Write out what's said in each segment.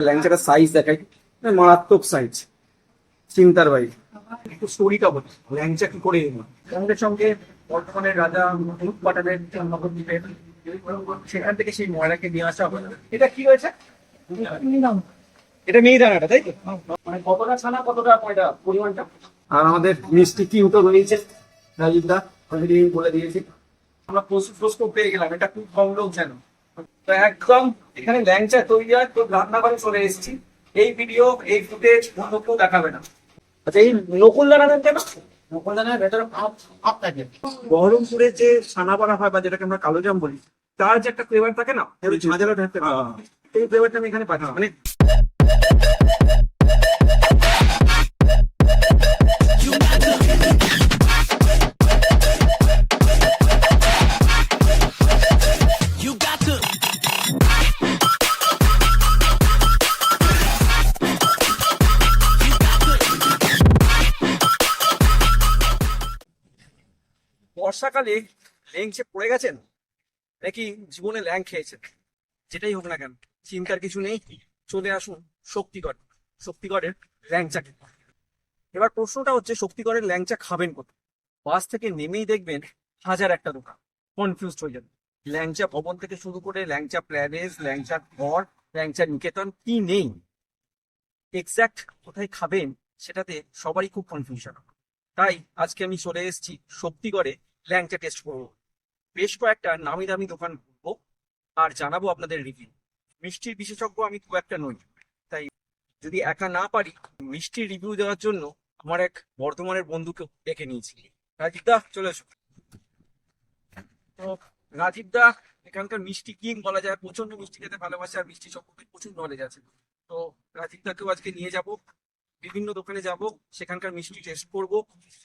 ল্যাংচাটা size দেখাই, মারাত্মক size, চিন্তার বাইরে। একটু স্টোরিটা বলি, ল্যাংচা কি করে এলো সঙ্গে সঙ্গে বর্তমানের রাজা পাঠানের নবদ্বীপের, সেখান থেকে সেই ময়লাকে নিয়ে আসা হবে। এটা কি হয়েছে? এটা মিহিদানাটা, তাই তো? মানে কতটা ছানা কতটা ময়দা পরিমাণটা। আর আমাদের মিষ্টি কি উঠো রয়েছে, রাজীব দা অলরেডি বলে দিয়েছি। আমরা প্রস্তুত পেয়ে গেলাম, এটা খুব কম লোক জানো। তো একদম এখানে ল্যাংচা তৈরি হয়, তো রান্নাঘরে চলে এসেছি। এই ভিডিও এই ফুটেজ অন্য কেউ দেখাবে না। আচ্ছা, এই নকুলদানা দেন কেন? নকুলদানার ভেতরে ভাপ থাকে। বহরমপুরে যে ছানা বানা হয় বা যেটাকে আমরা কালোজাম বলি, তার যে একটা ফ্লেভার থাকে না, ঝাঁঝালো টাইপের, এই ফ্লেভারটা আমি এখানে পাচ্ছি। মানে বর্ষাকালে ল্যাংচে পড়ে গেছেন নাকি জীবনে ল্যাং খেয়েছেন, যেটাই হোক না কেন চিন্তার কিছু নেই, চলে আসুন শক্তিগড়, শক্তিগড়ের ল্যাংচা খেতে। এবার প্রশ্নটা হচ্ছে, শক্তিগড়ের ল্যাংচা খাবেন কোথায়? বাস থেকে নেমেই দেখবেন হাজার একটা দোকান, কনফিউজ হয়ে যাবে। ল্যাংচা ভবন থেকে শুরু করে ল্যাংচা প্যালেস, ল্যাংচা ঘর, ল্যাংচা নিকেতন, কি নেই। এক্স্যাক্ট কোথায় খাবেন সেটাতে সবারই খুব কনফিউশন। তাই আজকে আমি চলে এসেছি শক্তিগড়ে ল্যাংচা টেস্ট করবো। বেশ কয়েকটা নামি দামি দোকান ঘুরবো আর জানাবো আপনাদের রিভিউ। মিষ্টির বিশেষজ্ঞ আমি খুব একটা নই, তাই যদি একা না পারি, মিষ্টির রিভিউ দেওয়ার জন্য আমার এক বর্ধমানের বন্ধুকে ডেকে নিয়েছি। রাজীব দা চলে এসো। তো রাজীব দা এখানকার মিষ্টি কিং বলা যায়, প্রচন্ড মিষ্টি খেতে ভালোবাসে আর মিষ্টি সম্পর্কে প্রচুর নলেজ আছে। তো রাজীব দাকেও আজকে নিয়ে যাব, বিভিন্ন দোকানে যাব, সেখানকার মিষ্টি টেস্ট করব,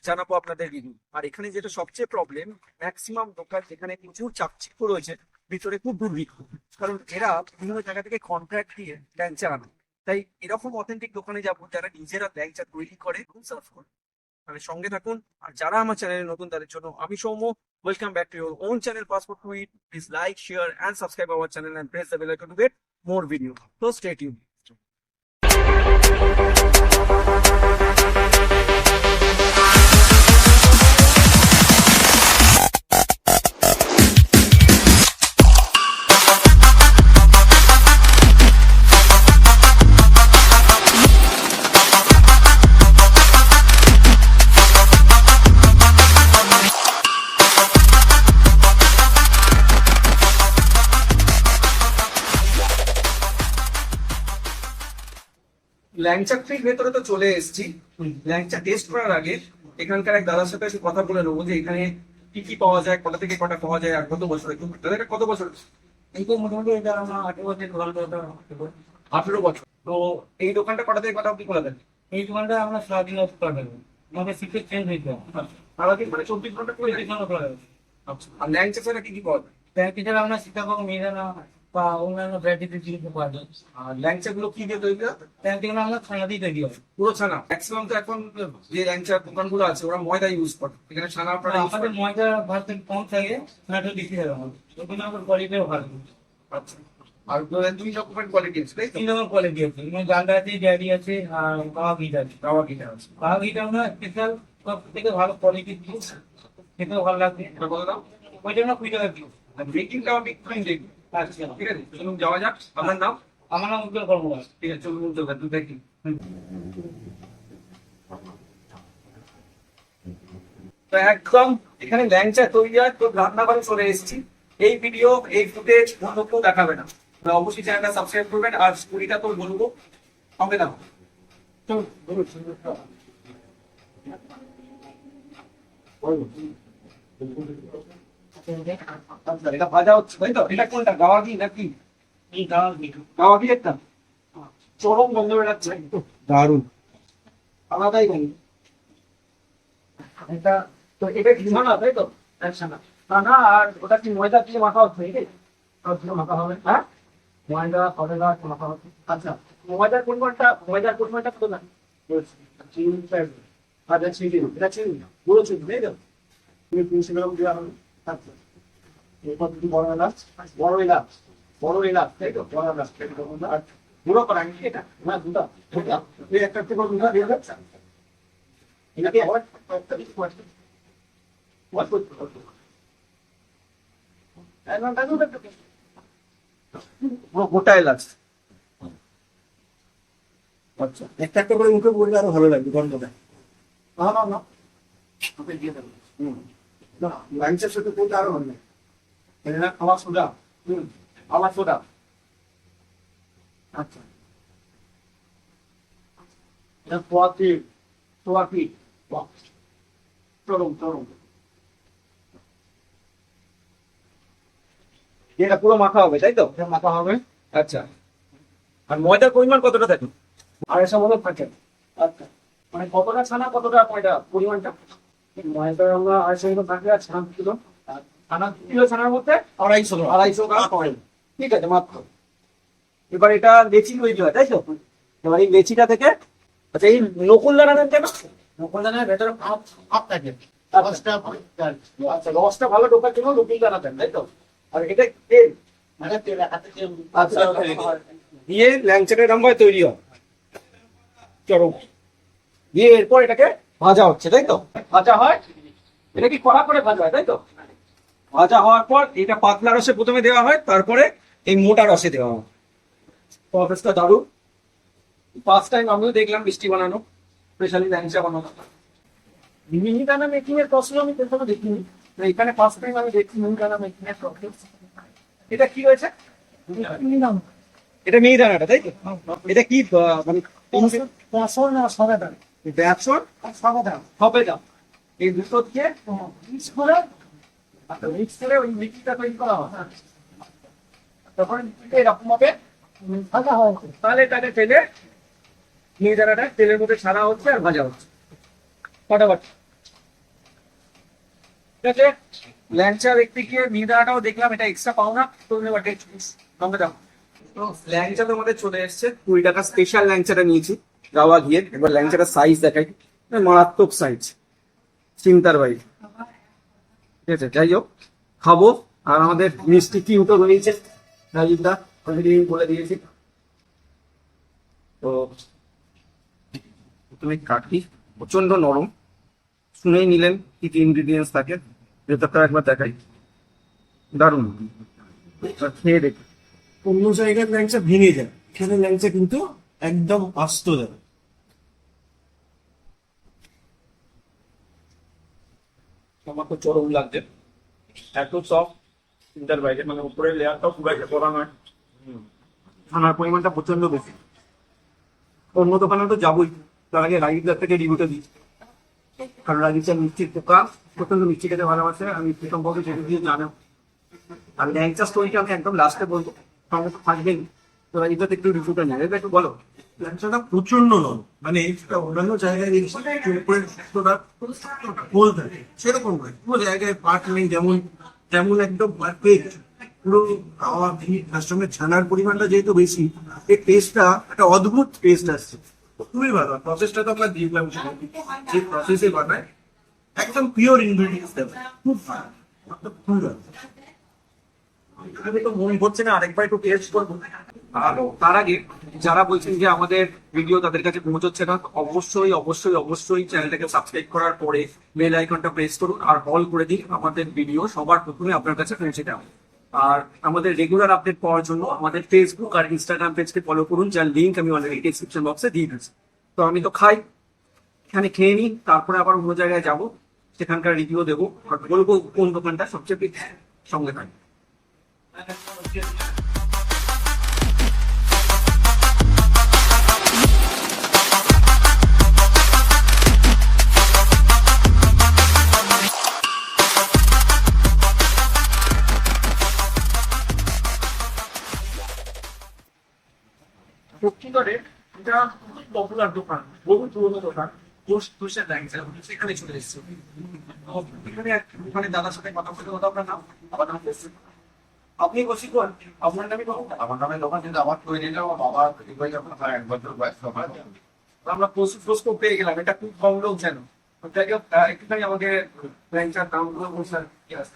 জানাবো আপনাদের রিভিউ। আর এখানে যেটা সবচেয়ে প্রবলেম, ম্যাক্সিমাম দোকান যেখানে প্রচুর চাকচিক্য রয়েছে, ভিতরে খুব দুর্ভিক্ষ, কারণ এরা বিভিন্ন জায়গা থেকে কন্ট্রাক্ট দিয়ে ল্যাংচা আনে। তাই এরকম অথেন্টিক দোকানে যাব যারা নিজেরা ল্যাংচা তৈরি করে এবং সার্ভ করে। তাহলে সঙ্গে থাকুন। আর যারা আমার চ্যানেলে নতুন তাদের জন্য আমি Soumya, welcome back to your own channel passport to eat. Please like, share and subscribe our channel and press the bell icon to get more video. So stay tuned. Langcha Kuthir ভেতরে তো চলে এসেছি। ল্যাংচা টেস্ট করার আগে এখানকার এক দাদার সাথে একটু কথা বলে নেবো যে এখানে কি কি পাওয়া যায়, কটা থেকে কটা পাওয়া যায়, আর কত বছর। দাদা কত বছর? এই তো মোটামুটি এটা আমরা 18 বছর। তো এই দোকানটা কটা থেকে কটা অব্দি খোলা থাকে? এই দোকানটা আমরা সারাদিন খোলা থাকবে, আমাদের শিফট চেঞ্জ হয়েছে। সারাদিন মানে 24 ঘন্টা করে খোলা থাকবে। আচ্ছা, আর ল্যাংচা ছাড়া কি কি পাওয়া যায়? ব্যাংক হিসাবে আমরা সীতাভোগ, মিহিদানা বা অন্যান্য ভ্যারাইটির জিনিস পাওয়া যায়। আর ল্যাংচা গুলো কি দিয়ে তৈরি হয়? ব্যাংকগুলো আমরা ছানা দিয়ে তৈরি হয়, পুরো ছানা। ম্যাক্সিমাম তো এখন যে ল্যাংচা দোকানগুলো আছে ওরা ময়দা ইউজ করে, এখানে ছানা আপনারা use আমাদের করেন? ময়দা ভাত কম থাকে, ছানাটা বেশি থাকে আমাদের, ওখানে আমাদের কোয়ালিটিও ভালো। আচ্ছা, আর দুই রকমের কোয়ালিটি আছে তাই তো? 3 রকম কোয়ালিটি আছে, গান্ডা আছে, ডেয়ারি আছে আর কাওয়া ঘিটা আছে। কাওয়া ঘিটা আছে। কাওয়া ঘিটা আমরা স্পেশাল সব থেকে ভালো কোয়ালিটির জিনিস, খেতেও ভালো লাগবে। এটা কত দাম? ওইটা আমরা 20 টাকা দিই। আর বেকিংটাও আমি একটু দেখবো, আচ্ছা ঠিক আছে? চলুন যাওয়া যাক। আপনার নাম? আমার নাম উজ্জ্বল কর্মকার। ঠিক আছে, চলুন উঠতে হবে, দেখি। তো একদম এখানে ল্যাংচা তৈরি হয়, তো রান্নাঘরে চলে এসেছি। এই ভিডিও এই ফুটেজ অন্য কেউ দেখাবে না, তো অবশ্যই চ্যানেলটা সাবস্ক্রাইব করবেন। আর স্টোরিটা তো বলবো, সঙ্গে দেখো। আচ্ছা, এটা ভাজা হচ্ছে তাই তো? এটা কোনটা, গাওয়া ঘি নাকি? এই গাওয়া ঘি। গাওয়া ঘি একটা চরম গন্ধ বেড়াচ্ছে, দারুণ, আলাদাই গন্ধ। এটা তো এটা ঘি না তাই তো? না না, আর ওটা কি ময়দা দিয়ে মাখা হচ্ছে? এটাই মাখা হবে। হ্যাঁ, ময়দা কবে মাখা হচ্ছে। আচ্ছা, ময়দার পরিমাণটা কত না? চিনি, আচ্ছা চিনি, এটা চিনি গুঁড়ো চিনি তাই তো? তুমি 300 গ্রাম দেওয়া হবে। আচ্ছা, এরপর বড় এলাচ, বড় এলাচ তাই তো? বড় এলাচ। গুঁড়ো করা এটা না দুটা এই একটা থেকে দুটো দিয়ে যাচ্ছে এটাকে পুরো গোটা এলাচ। আচ্ছা, একটা একটা করে মুখে পড়লে আরো ভালো লাগবে গন্ধটা। না না না ওকে দিয়ে দেবো না, লাঞ্চের সাথে পড়লে আরো ভালো লাগে। এটা খাওয়া সোডা খাওয়া সোডা আচ্ছা, এটা তোয়াকি চরম চরম এটা পুরো মাখা হবে তাই তো? এটা মাখা হবে আচ্ছা, আর ময়দার পরিমাণ কতটা থাকে? 250 মতো থাকে। আচ্ছা মানে কতটা ছানা কতটা ময়দা পরিমাণটা? ময়দা আমরা 250 মতো থাকে আর ছানা কিলো ছানা কিলো ছানার মধ্যে 250 গ্রাম পয়েন্ট ঠিক আছে মাত্র। এবার এটা লেচি তৈরি হয় তাই তো? এবার এই লেচিটা থেকে, আচ্ছা এই নকুল দানা দেন কেন? নকলদানার ভেতরে ভাপ থাকে আচ্ছা রসটা ভালো ঢোকার জন্য নকুল দানা দেন তাই তো? আর এটা তেল মানে তেল হাতে তেল আচ্ছা দিয়ে ল্যাংচাটা এরকম ভাবে তৈরি হয়। চলো, দিয়ে এরপর এটাকে ভাজা হচ্ছে তাই তো? ভাজা হয় এটা কি কড়া করে ভাজা হয় তাই তো? ভাজা হওয়ার পর এটা পাতলা রসে প্রথমে দেওয়া হয়, তারপরে এই মোটা রসে দেওয়া হয়। প্রসেসটা দারুণ। ফার্স্ট টাইম আমিও দেখলাম মিষ্টি বানানো, স্পেশালি ল্যাংচা বানানো। মিহিদানা মেকিং এর প্রশ্ন আমি কখনো দেখিনি। তো এখানে ফার্স্ট টাইম আমি দেখছি মিহিদানা মেকিং এর প্রসেস। এটা কি হয়েছে? এটা মিহিদানাটা তাই তো? এটা কি মানে বেসন আর সবেদা বেসন সবেদা সবেদা এই দুটো দিয়ে মিক্স করে মিক্স করে ওই মিক্সটা তৈরি করা হয়। তখন এরকম হবে ভাজা হয়। তাহলে তাকে তেলে মিহিদানাটা তেলের মধ্যে ছাড়া হচ্ছে আর ভাজা হচ্ছে ফাটাফাটি। ঠিক আছে, ল্যাংচা দেখতে গিয়ে মিহিদানাটাও দেখলাম, এটা এক্সট্রা পাও না তো এবার সঙ্গে দাও। ল্যাংচা তো আমাদের চলে এসছে, 20 টাকা স্পেশাল ল্যাংচাটা নিয়েছি গাওয়া ঘিয়ে। এবার ল্যাংচাটার সাইজ দেখাই, মারাত্মক সাইজ, চিন্তার বাইরে। ঠিক আছে, যাই হোক খাবো। আর আমাদের মিষ্টি কি উঠো রয়েছে রাজীবদা অলরেডি বলে দিয়েছি। তো তুমি কাটি, প্রচন্ড নরম, শুনেই নিলেন কি কি ইনগ্রিডিয়েন্টস থাকে, ভেতরটা একবার দেখাই। দারুণ, এবার খেয়ে দেখি। অন্য জায়গার ল্যাংচা ভেঙে যায়, এখানে ল্যাংচা কিন্তু একদম আস্ত দেয়। আমার তো চরম লাগছে, এত সফট, চিন্তার বাইরে। মানে উপরের লেয়ারটাও খুব একটা করা নয়, ছানার পরিমাণটা প্রচন্ড বেশি। অন্য দোকানে তো যাবোই, তার আগে রাজীবদার থেকে রিভিউটা দিই। কারণ রাজীবদা মিষ্টির পোকা, প্রচন্ড মিষ্টি খেতে ভালোবাসে, আমি মিষ্টি সম্পর্কে যেটা দিয়ে জানো। আর ল্যাংচা স্টোরিটা আমি একদম লাস্টে বলবো, সঙ্গে তো থাকবেন। তো রাজীবদা একটু রিভিউটা নেবে, একটু বলো। ল্যাংচাটা প্রচন্ড নরম, মানে এটা অন্যান্য জায়গায় দেখছি যে উপরের শুক্তোটা গোল থাকে, সেরকম নয়। কোনো জায়গায় পাট নেই, যেমন যেমন একদম পারফেক্ট পুরো খাওয়া ঘি, তার সঙ্গে ছানার পরিমাণটা যেহেতু বেশি, এই টেস্টটা একটা অদ্ভুত টেস্ট আসছে। খুবই ভালো। প্রসেসটা তো আমরা দেখলাম, সেই প্রসেসে বানায়, একদম পিওর ইনগ্রিডিয়েন্টস দেবে, খুব ভালো, খুব ভালো। আমি তো মন করছে না আরেকবার একটু টেস্ট করবো। আর তার আগে যারা বলছেন যে আমাদের ভিডিও তাদের কাছে পৌঁছচ্ছে না, অবশ্যই অবশ্যই অবশ্যই চ্যানেলটাকে সাবস্ক্রাইব করার পরে বেল আইকনটা প্রেস করুন আর অল করে দিন, আমাদের ভিডিও সবার প্রথমে আপনার কাছে পৌঁছে যাবে। আর আমাদের রেগুলার আপডেট পাওয়ার জন্য আমাদের ফেসবুক আর ইনস্টাগ্রাম পেজকে ফলো করুন, যার লিঙ্ক আমি অলরেডি ডেসক্রিপশন বক্সে দিয়ে দিয়েছি। তো আমি তো খাই, এখানে খেয়ে নিই, তারপরে আবার অন্য জায়গায় যাব, সেখানকার রিভিউ দেবো আর বলবো কোন দোকানটা সবচেয়ে বেশি। সঙ্গে থাকি। শক্তিগড়ে এটা পপুলার দোকান, বহু পুরোনো দোকান, ঘোষের ল্যাংচা, সেখানে চলে এসেছে। এখানে ওখানে দাদার সাথে কথা বলতে কথা আপনার নাম, আমার নাম কৌশিক। আপনি কৌশিক বল, আপনার নামই বলুন। আমার নামে দোকান, কিন্তু আমার তৈরিটা আমার বাবা যখন 1 বছর বয়স তখন। আমরা কৌশিক প্রশ্ন পেয়ে গেলাম, এটা খুব কম লোক জানো। যাই হোক, একটুখানি আমাকে ল্যাংচার দামগুলো বলছেন কি আছে।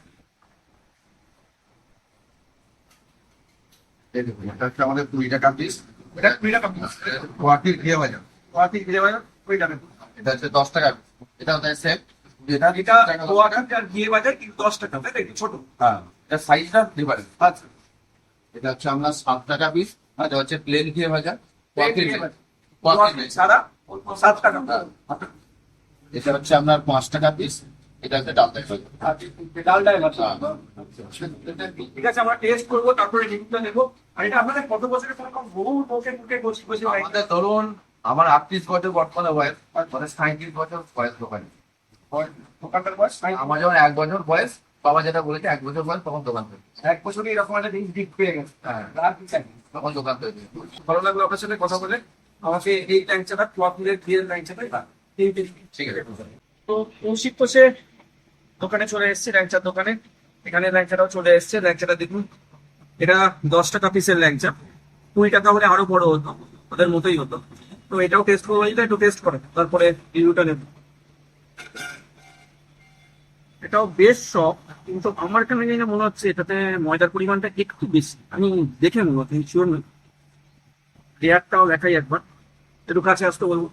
এই দেখুন, এটা হচ্ছে আমাদের 20 টাকা পিস, এটা 20 টাকা piece। গুয়াহাটির ঘিয়ে ভাজা। গুয়াহাটি ঘিরে বাজার 20 টাকা piece। এটা হচ্ছে 10 টাকা। এটা হচ্ছে সেট। এটা গুয়াহাটি আর ঘিরে বাজার কিন্তু 10 টাকা, তাই তো? একটু ছোট। হ্যাঁ, এটা সাইজটা ডিফারেন্ট। আচ্ছা, এটা হচ্ছে আপনার 7 টাকা পিস। এটা হচ্ছে প্লেন ঘিয়ে ভাজা। গুয়াহাটি গুয়াহাটির ঘিয়ে ঘিয়ে। বাজার। গুয়াহাটির গুয়াহাটি ঘিয়ে। ছাড়া 7 টাকা। এটা হচ্ছে আপনার 5 টাকা পিস। এটা হচ্ছে ডাল টাইপ। আচ্ছা, ডালটা এবার। হ্যাঁ। ঠিক আছে, আমরা টেস্ট করবো, তারপরে রিভিউটা নেবো। আর এটা আপনাদের কত বছরের পুরো বহু বকে বকে বসে বসে আমাদের ধরুন আমার 38 বছর বর্তমানে বয়স, মানে 37 বছর বয়স দোকানে। দোকানটার বয়স আমার যখন 1 বছর বয়স, বাবা যেটা বলেছে 1 বছর বয়স তখন দোকান তৈরি। 1 বছরই এরকম একটা দিক পেয়ে গেছে। হ্যাঁ, আর কি চাই? তখন দোকান তৈরি। ভালো লাগলো আপনার সাথে কথা বলে। আমাকে এই ল্যাংচাটা ক্লথের ঘিয়ের ল্যাংচাটাই না এই ঠিক আছে। তো কৌশিক তো সে দোকানে চলে এসছে, ল্যাংচার দোকানে। এখানে ল্যাংচাটাও চলে এসছে। ল্যাংচাটা দেখুন, এটা 10 টাকা পিসের ল্যাংচা। 20 টাকা হলে আরো বড় হতো, ওদের মতোই হতো। তো এটাও টেস্ট করবো, এটা একটু টেস্ট করে তারপরে রিভিউটা নেব। এটাও বেশ সব, কিন্তু আমার কেন জানি না মনে হচ্ছে এটাতে ময়দার পরিমাণটা একটু বেশি। আমি দেখে নেবো, তুমি শিওর নই। লেয়ারটাও দেখাই একবার, একটু কাছে আসতে বলবো।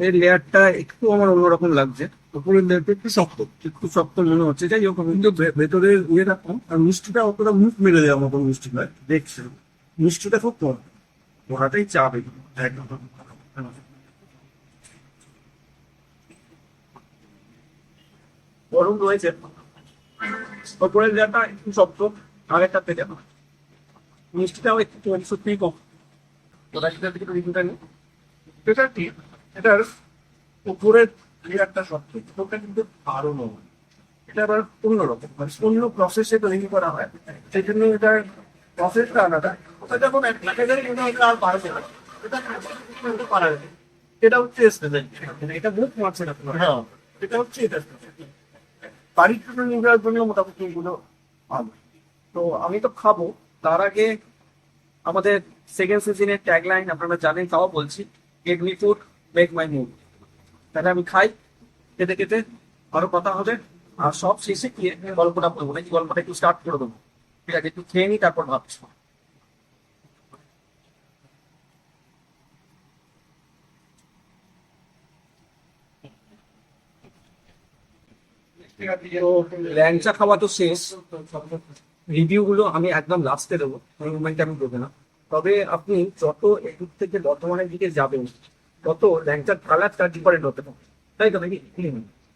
এর লেয়ারটা একটু আমার অন্যরকম লাগছে। উপরের লেয়ারটা একটু শক্ত মনে হচ্ছে। যাই হোক, কিন্তু ভেতরের ইয়েটা কম, আর মিষ্টিটা অতটা মুখ মেরে দেওয়ার মতো মিষ্টি নয়। দেখছি মিষ্টিটা খুব কম, ওটাই চাপ একদম। গরম রয়েছে, ওপরের লেয়ারটা একটু শক্ত, আগেরটা থেকে মিষ্টিটাও একটু সত্যিই কম। তো তার সাথে একটু রিভিউটা নিই। এটা কি, এটার উপরের লেয়ারটা শক্ত, ওটা কিন্তু আরো নয়। এটা আবার অন্যরকম, মানে অন্য প্রসেসে তৈরি করা হয়, সেই জন্য এটার প্রসেসটা আলাদা। ওটা যখন এক লাখের কিন্তু এটা আর পারবে না, এটা কিন্তু পারা যাবে। এটা হচ্ছে স্পেশাল, এটা মুখ মারছে না। হ্যাঁ, এটা হচ্ছে এটা বাড়ির জন্য নিয়ে যাওয়ার জন্য মোটামুটি এগুলো ভালো। তো আমি তো খাবো, তার আগে আমাদের সেকেন্ড সিজনের ট্যাগলাইন আপনারা জানেন, তাও বলছি, get me food make my mood. তাহলে আমি খাই, খেতে খেতে আরো কথা হবে। আর সব শেষে গিয়ে গল্পটা বলবো, নাকি গল্পটা একটু স্টার্ট করে দেবো? ঠিক আছে, একটু খেয়ে নি তারপর ভাবছি। তো ল্যাংচা খাওয়া তো শেষ, রিভিউ গুলো আমি একদম লাস্টে দেবো, ওই মোমেন্টে আমি দেবো না। তবে আপনি যত এদিক থেকে বর্ধমানের দিকে যাবেন, তত ল্যাংচার কালারটা ডিফারেন্ট হতে পারে, তাই তো নাকি?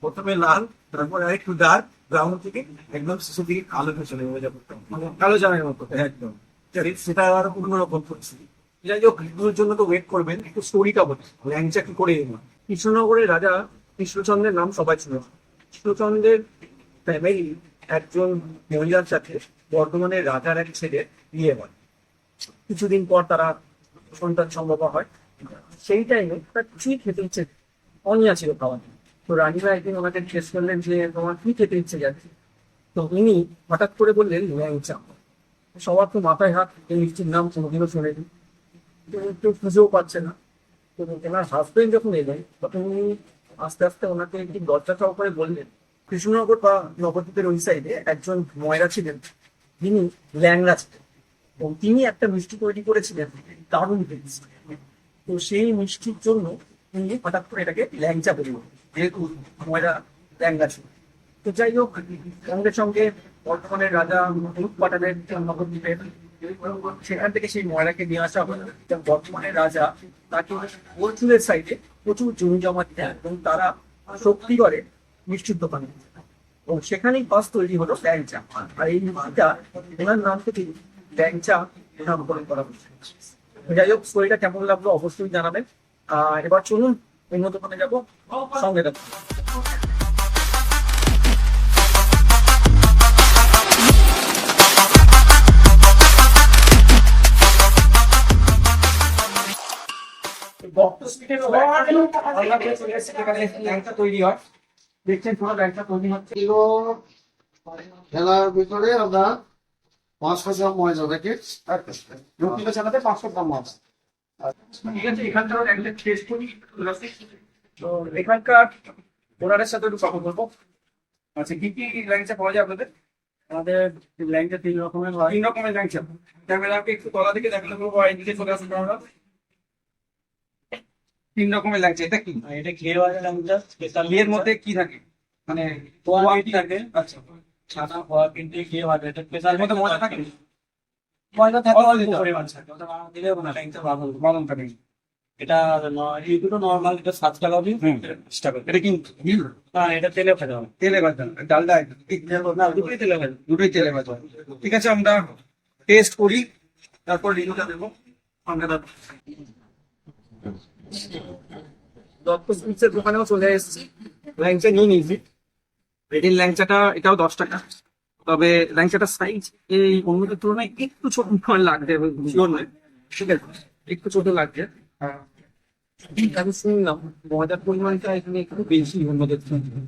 প্রথমে লাল, তারপরে আরেকটু ডার্ক ব্রাউন থেকে একদম শেষের দিকে কালো হয়ে চলে যাবে, মানে কালো জামের মতো। একদম। সেটা আর অন্যরকম পরিস্থিতি। যাই হোক, রিভিউর জন্য তো ওয়েট করবেন, একটু স্টোরিটা বলি ল্যাংচা কি করে এলো। কৃষ্ণনগরের রাজা কৃষ্ণচন্দ্রের নাম সবাই ছিল। কৃষ্ণচন্দ্রের ফ্যামিলি একজন মহিলার সাথে বর্ধমানের রাজার এক ছেলে বিয়ে হয়। কিছুদিন পর তারা সন্তান সম্ভব হয়। সেই টাইমে তার কিছুই খেতে ইচ্ছে, অনিয়া ছিল খাওয়া। তো রানীমা একদিন ওনাকে জিজ্ঞেস করলেন যে তোমার কি খেতে ইচ্ছে যাচ্ছে। তো উনি হঠাৎ করে বললেন ল্যাংচা। সবার তো মাথায় হাত, এই মিষ্টির নাম কোনোদিনও শুনেনি, একটু খুঁজেও পাচ্ছে না। তো ওনার হাজবেন্ড যখন এলেন, তখন উনি আস্তে আস্তে ওনাকে একটি দরজা চাও করে বললেন, কৃষ্ণনগর বা নবদ্বীপের ওই সাইডে একজন ময়রা ছিলেন, তিনি ল্যাংড়া ছিলেন, এবং তিনি একটা মিষ্টি তৈরি করেছিলেন দারুণ টেস্ট। তো সেই মিষ্টির জন্য তিনি হঠাৎ করে এটাকে ল্যাংচা বললেন, যেহেতু ময়রা ল্যাংড়া ছিল। তো যাই হোক, সঙ্গে সঙ্গে বর্তমানের রাজা পাঠালেন নবদ্বীপের, সেখান থেকে সেই ময়রাকে নিয়ে আসা হলো। বর্তমানের রাজা তাকে বোলপুরের সাইডে প্রচুর জমি জমা দিতেন, এবং তারা শক্তিগড়ে মিষ্টির দোকানে, এবং সেখানেই বাস তৈরি হলো ল্যাংচা। আর এই মিষ্টিটা ওনার নাম থেকে ল্যাংচা নামকরণ করা হয়েছে। যাই হোক, স্টোরিটা কেমন লাগলো অবশ্যই জানাবেন। এবার চলুন অন্য দোকানে যাবো, সঙ্গে থাকুন। ডক্টর সুইটের ল্যাংচা তৈরি হয়, দেখছেন পুরো ল্যাংচা তৈরি হচ্ছে। খেলার ভিতরে আমরা 500 গ্রাম ময়দা থেকে রুটিটা চালাতে 500 গ্রাম মাছ। ঠিক আছে, এখানকার একটা টেস্ট করি। তো এখানকার ওনারের সাথে একটু কথা বলবো। আচ্ছা, কি কি ল্যাংচা পাওয়া যায় আপনাদের? আমাদের ল্যাংচা 3 রকমের হয়। 3 রকমের ল্যাংচা। ক্যামেরাকে একটু তলা দিকে দেখাতে বলবো, আর এদিকে চলে আসুন আমরা। 3 রকমের ল্যাংচা, এটা কি? আর এটা ঘিয়ে ভাজা ল্যাংচা স্পেশাল। এর মধ্যে কি থাকে? মানে পোয়া পোয়া পিঠি থাকে, আচ্ছা, ছানা পোয়া পিঠি ঘিয়ে ভাজা, এটা স্পেশাল। এর মধ্যে মজা থাকে? ময়দা থাকে অল্প অল্প দিতে হবে। পরিমাণ থাকে, ওটা না দিলে না ল্যাংচা ভালো হবে। বাদাম থাকে। এটা এই দুটো নর্মাল, এটা 7 টাকা পিস, হুম। এটা 20 টাকা। এটা কি ঘি? না, এটা তেলে ভাজা হবে। তেলে ভাজা, ডালডা? না, দুটোই তেলে ভাজা। দুটোই তেলে ভাজা। ঠিক আছে, আমরা টেস্ট করি, তারপর রিভিউটা দেবো। আমরা দত্ত সুইটসের দোকানেও চলে এসেছি, ল্যাংচা নিয়ে নিয়েছি। রেডির ল্যাংচাটা এটাও 10 টাকা, তবে ল্যাংচাটার সাইজ এই অন্যদের তুলনায় একটু ছোট মনে লাগছে, শিওর নয়, ঠিক আছে, একটু ছোট লাগছে। আমি শুনলাম ময়দার পরিমাণটা এখানে একটু বেশি অন্যদের তুলনায়।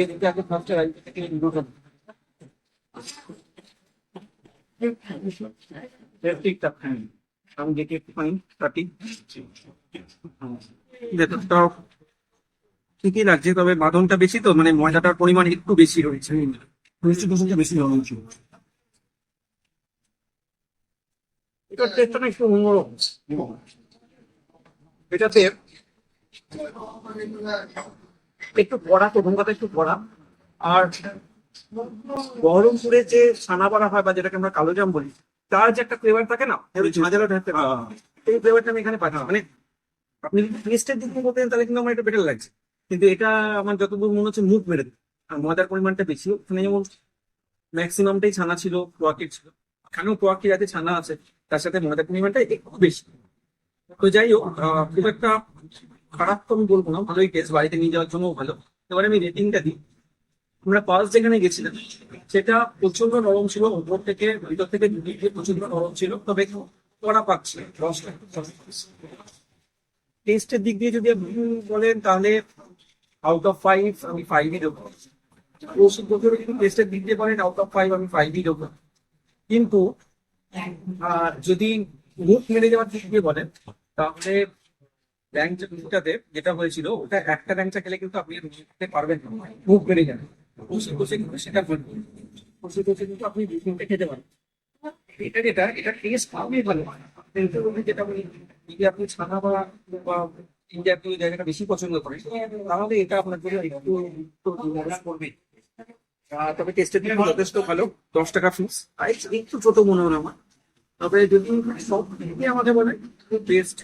এদিকে আগে ফার্স্টে রাইতে থেকে দুটো ঠিকঠাক, আমি দেখি একটুখানি কাটি। ভেতরটাও ঠিকই লাগছে, তবে বাঁধনটা বেশি, তো মানে ময়দাটার পরিমাণ একটু বেশি রয়েছে, মিষ্টি দোষণটা বেশি হয়েছে। এটার টেস্টটা না একটু অন্যরকম। এটাতে একটু কড়া, প্রথম কথা একটু কড়া, আর বহরমপুরে যে ছানা বড়া হয় বা যেটাকে আমরা কালো জাম বলি, তার যে একটা ফ্লেভার থাকে না, ঝাঁঝালো টাইপের, এই ফ্লেভারটা আমি এখানে পাচ্ছি। মানে আপনি যদি টেস্টের দিক থেকে বলতেন তাহলে কিন্তু আমার এটা বেটার লাগছে, কিন্তু এটা আমার যতদূর মনে হচ্ছে মুখ মেরে দেবে। আর ময়দার পরিমাণটা বেশি, ওখানে যেমন ম্যাক্সিমামটাই ছানা ছিল, পোয়াকির ছিল, এখানেও পোয়াকির আছে, ছানা আছে, তার সাথে ময়দার পরিমাণটা একটু বেশি। তো যাই হোক, খুব একটা খারাপ তো আমি বলবো না, ভালোই টেস্ট, বাড়িতে নিয়ে যাওয়ার জন্য ভালো। এবারে আমি রেটিংটা দিই। আমরা ফার্স্ট যেখানে গেছিলাম সেটা প্রচন্ড নরম ছিল, উপর থেকে ভিতর থেকে দুদিক দিয়ে প্রচন্ড নরম ছিল, তবে কড়া পাচ্ছিল, রসটা টেস্টের দিক দিয়ে যদি আপনি বলেন তাহলে আউট অফ 5 আমি 5ই দেবো। কৌশিক যদি টেস্টের দিক দিয়ে বলেন আউট অফ 5 আমি 5ই দেবো। কিন্তু যদি মুখ মেরে যাওয়ার দিক দিয়ে বলেন তাহলে ল্যাংচাতে যেটা হয়েছিল, ওটা একটা ল্যাংচা খেলে কিন্তু আপনি খেতে পারবেন না, মুখ মেরে যাবে। কষে কষে কিন্তু সেটা করবে, কষে কষে কিন্তু আপনি 2-3টে খেতে পারেন। এটা টেস্ট খুবই ভালো। কিন্তু যেটা বলি, যদি আপনি ছানা বা ইন্ডিয়া জাতীয় জায়গাটা বেশি পছন্দ করেন তাহলে এটা আপনার জন্য একটু করবে। তবে টেস্টের দিকে যথেষ্ট ভালো, 10 টাকা ফিস, একটু ছোট মনে হলো আমার। তবে যদি সব দিকে আমাকে বলে টেস্ট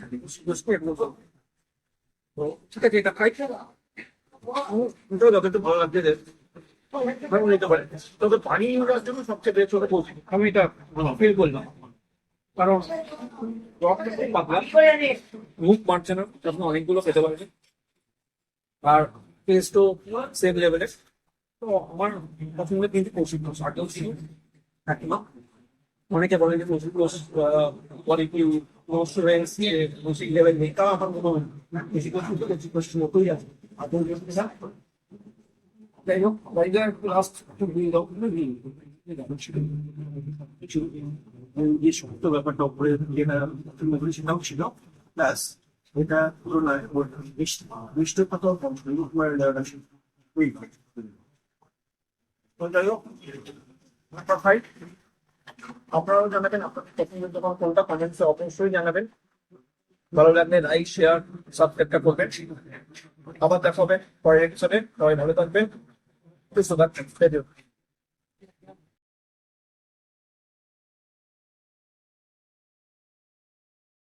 তো ঠিক আছে, এটা খাই, এটাও যথেষ্ট ভালো লাগছে যে ভালো নিতে পারে। তবে পানি নেওয়ার জন্য সবচেয়ে বেস্ট হতে পৌঁছে, আমি এটা ফিল করলাম, কারণ টকটা খুব পাতলা, মুখ মারছে না, আপনি অনেকগুলো খেতে পারবেন, আর টেস্টও সেম লেভেলের। তো আমার পছন্দের কিন্তু কৌশিক ঘোষ, আগেও ছিল কাকিমা। অনেকে বলে যে কৌশিক ঘোষ বলে কি রেস্টুরেন্টস কৌশিক লেভেল নেই, তা আমার মনে হয় না। কৌশিক ঘোষ কিন্তু কৌশিক ঘোষের মতোই আছে। আপনি যাই হোক, বাইরে লাস্ট কিছু যে শক্ত ব্যাপারটা উপরে যেটা সেটাও ছিল, প্লাস এটা তুলনায় মিষ্টতা তো কম ছিল, তো যাই হোক, আপনারাও জানাবেন আপনাদের পছন্দের দোকান কোনটা, কমেন্টসে অবশ্যই জানাবেন। ভালো লাগলে লাইক, শেয়ার, সাবস্ক্রাইবটা করবেন। আবার দেখা হবে পরের এপিসোডে, সবাই ভালো থাকবেন, সুস্থ থাকবেন।